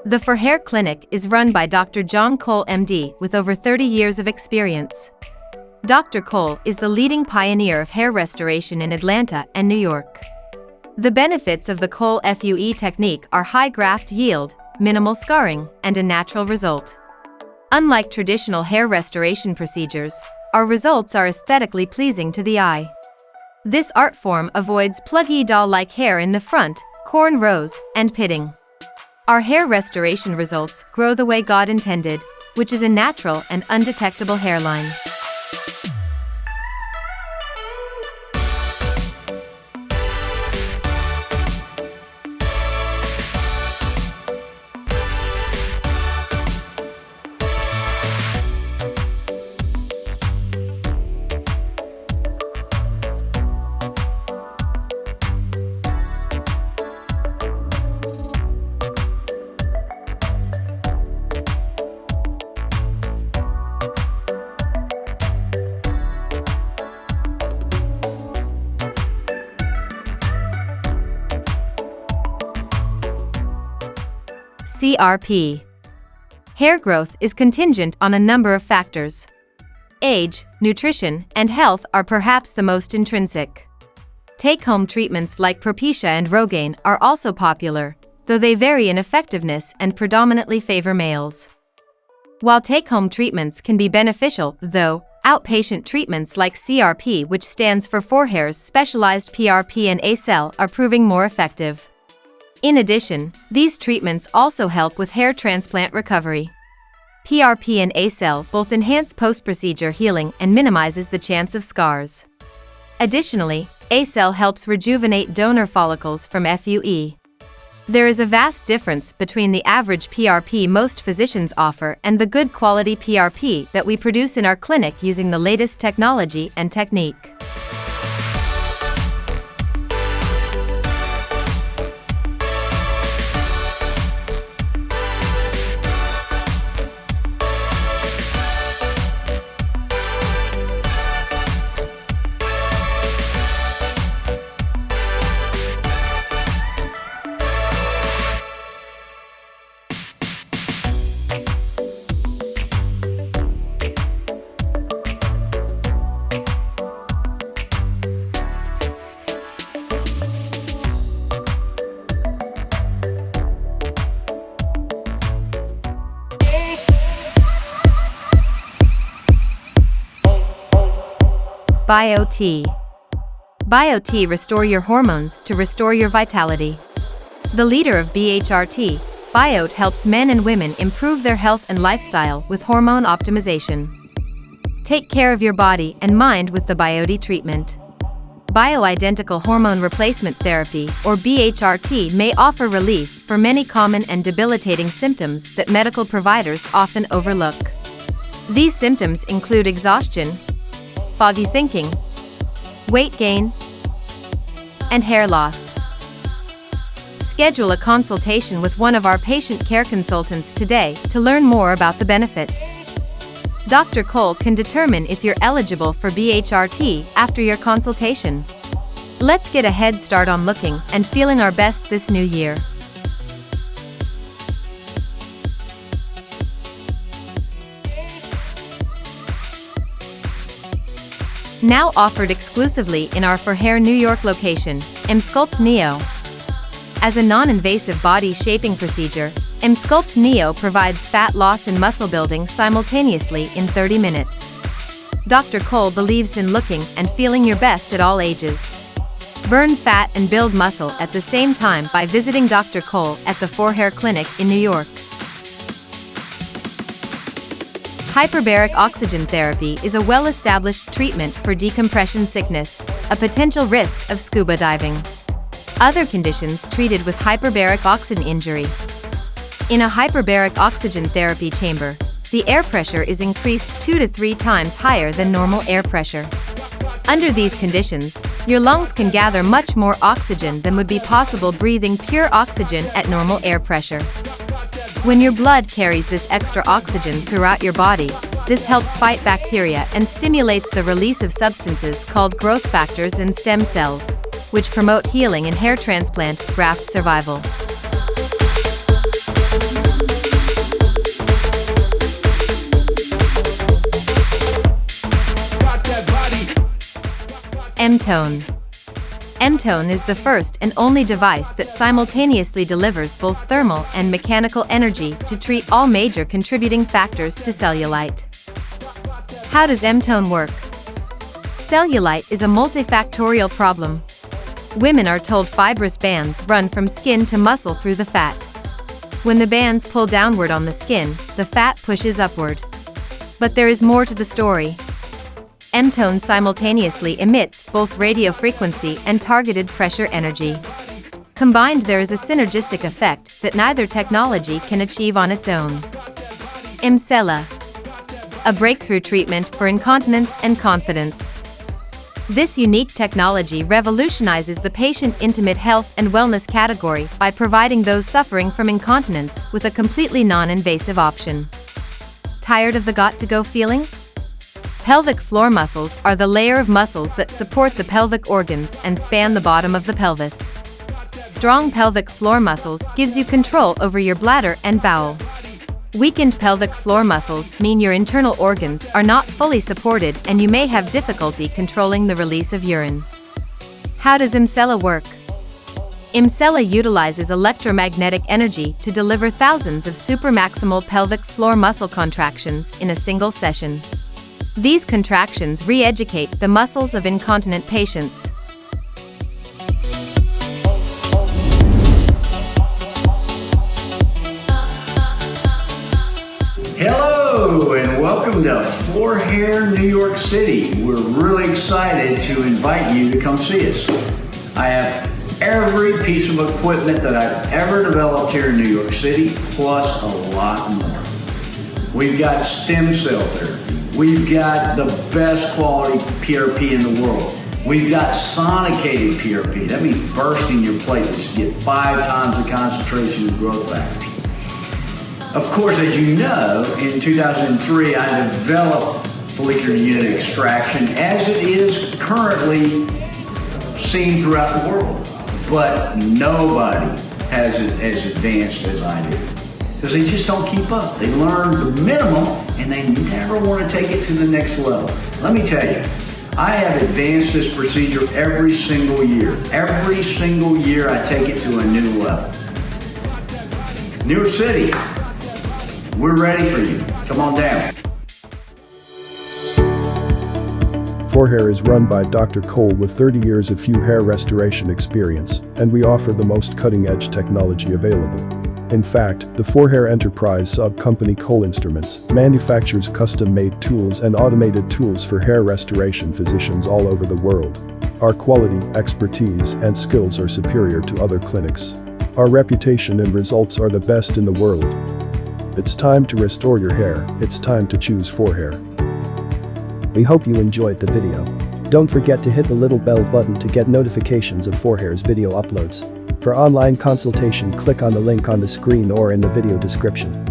The ForHair Clinic is run by Dr. John Cole MD with over 30 years of experience. Dr. Cole is the leading pioneer of hair restoration in Atlanta and New York. The benefits of the Cole FUE technique are high graft yield, minimal scarring, and a natural result. Unlike traditional hair restoration procedures, our results are aesthetically pleasing to the eye. This art form avoids pluggy doll-like hair in the front, corn rows, and pitting. Our hair restoration results grow the way God intended, which is a natural and undetectable hairline. CRP. Hair growth is contingent on a number of factors. Age, nutrition, and health are perhaps the most intrinsic. Take-home treatments like Propecia and Rogaine are also popular, though they vary in effectiveness and predominantly favor males. While take-home treatments can be beneficial, though, outpatient treatments like CRP, which stands for ForHair's specialized PRP and Emsella, are proving more effective. In addition, these treatments also help with hair transplant recovery. PRP and Emsella both enhance post-procedure healing and minimizes the chance of scars. Additionally, Emsella helps rejuvenate donor follicles from FUE. There is a vast difference between the average PRP most physicians offer and the good quality PRP that we produce in our clinic using the latest technology and technique. BioTE. BioTE restore your hormones to restore your vitality. The leader of BHRT, BioTE helps men and women improve their health and lifestyle with hormone optimization. Take care of your body and mind with the BioTE treatment. Bioidentical hormone replacement therapy, or BHRT, may offer relief for many common and debilitating symptoms that medical providers often overlook. These symptoms include exhaustion, foggy thinking, weight gain, and hair loss. Schedule a consultation with one of our patient care consultants today to learn more about the benefits. Dr. Cole can determine if you're eligible for BHRT after your consultation. Let's get a head start on looking and feeling our best this new year. Now offered exclusively in our ForHair New York location, EMSCULPT Neo. As a non-invasive body shaping procedure, EMSCULPT Neo provides fat loss and muscle building simultaneously in 30 minutes. Dr. Cole believes in looking and feeling your best at all ages. Burn fat and build muscle at the same time by visiting Dr. Cole at the ForHair Clinic in New York. Hyperbaric oxygen therapy is a well-established treatment for decompression sickness, a potential risk of scuba diving. Other conditions treated with hyperbaric oxygen injury. In a hyperbaric oxygen therapy chamber, the air pressure is increased 2 to 3 times higher than normal air pressure. Under these conditions, your lungs can gather much more oxygen than would be possible breathing pure oxygen at normal air pressure. When your blood carries this extra oxygen throughout your body, this helps fight bacteria and stimulates the release of substances called growth factors and stem cells, which promote healing and hair transplant graft survival. Emtone. Emtone is the first and only device that simultaneously delivers both thermal and mechanical energy to treat all major contributing factors to cellulite. How does Emtone work? Cellulite is a multifactorial problem. Women are told fibrous bands run from skin to muscle through the fat. When the bands pull downward on the skin, the fat pushes upward. But there is more to the story. Emtone simultaneously emits both radiofrequency and targeted pressure energy. Combined, there is a synergistic effect that neither technology can achieve on its own. Emsella, a breakthrough treatment for incontinence and confidence. This unique technology revolutionizes the patient intimate health and wellness category by providing those suffering from incontinence with a completely non-invasive option. Tired of the got-to-go feeling? Pelvic floor muscles are the layer of muscles that support the pelvic organs and span the bottom of the pelvis. Strong pelvic floor muscles gives you control over your bladder and bowel. Weakened pelvic floor muscles mean your internal organs are not fully supported and you may have difficulty controlling the release of urine. How does Emsella work? Emsella utilizes electromagnetic energy to deliver thousands of supramaximal pelvic floor muscle contractions in a single session. These contractions re-educate the muscles of incontinent patients. Hello and welcome to ForHair New York City. We're really excited to invite you to come see us. I have every piece of equipment that I've ever developed here in New York City, plus a lot more. We've got stem cell therapy. We've got the best quality PRP in the world. We've got sonicated PRP. That means bursting your platelets to get 5 times the concentration of growth factors. Of course, as you know, in 2003, I developed follicular unit extraction as it is currently seen throughout the world. But nobody has it as advanced as I do. Because they just don't keep up. They learn the minimum and they never want to take it to the next level. Let me tell you, I have advanced this procedure every single year. Every single year I take it to a new level. New York City, we're ready for you. Come on down. ForHair is run by Dr. Cole with 30 years of hair restoration experience, and we offer the most cutting-edge technology available. In fact, the ForHair Enterprise sub-company Cole Instruments manufactures custom-made tools and automated tools for hair restoration physicians all over the world. Our quality, expertise, and skills are superior to other clinics. Our reputation and results are the best in the world. It's time to restore your hair. It's time to choose ForHair. We hope you enjoyed the video. Don't forget to hit the little bell button to get notifications of ForHair's video uploads. For online consultation, click on the link on the screen or in the video description.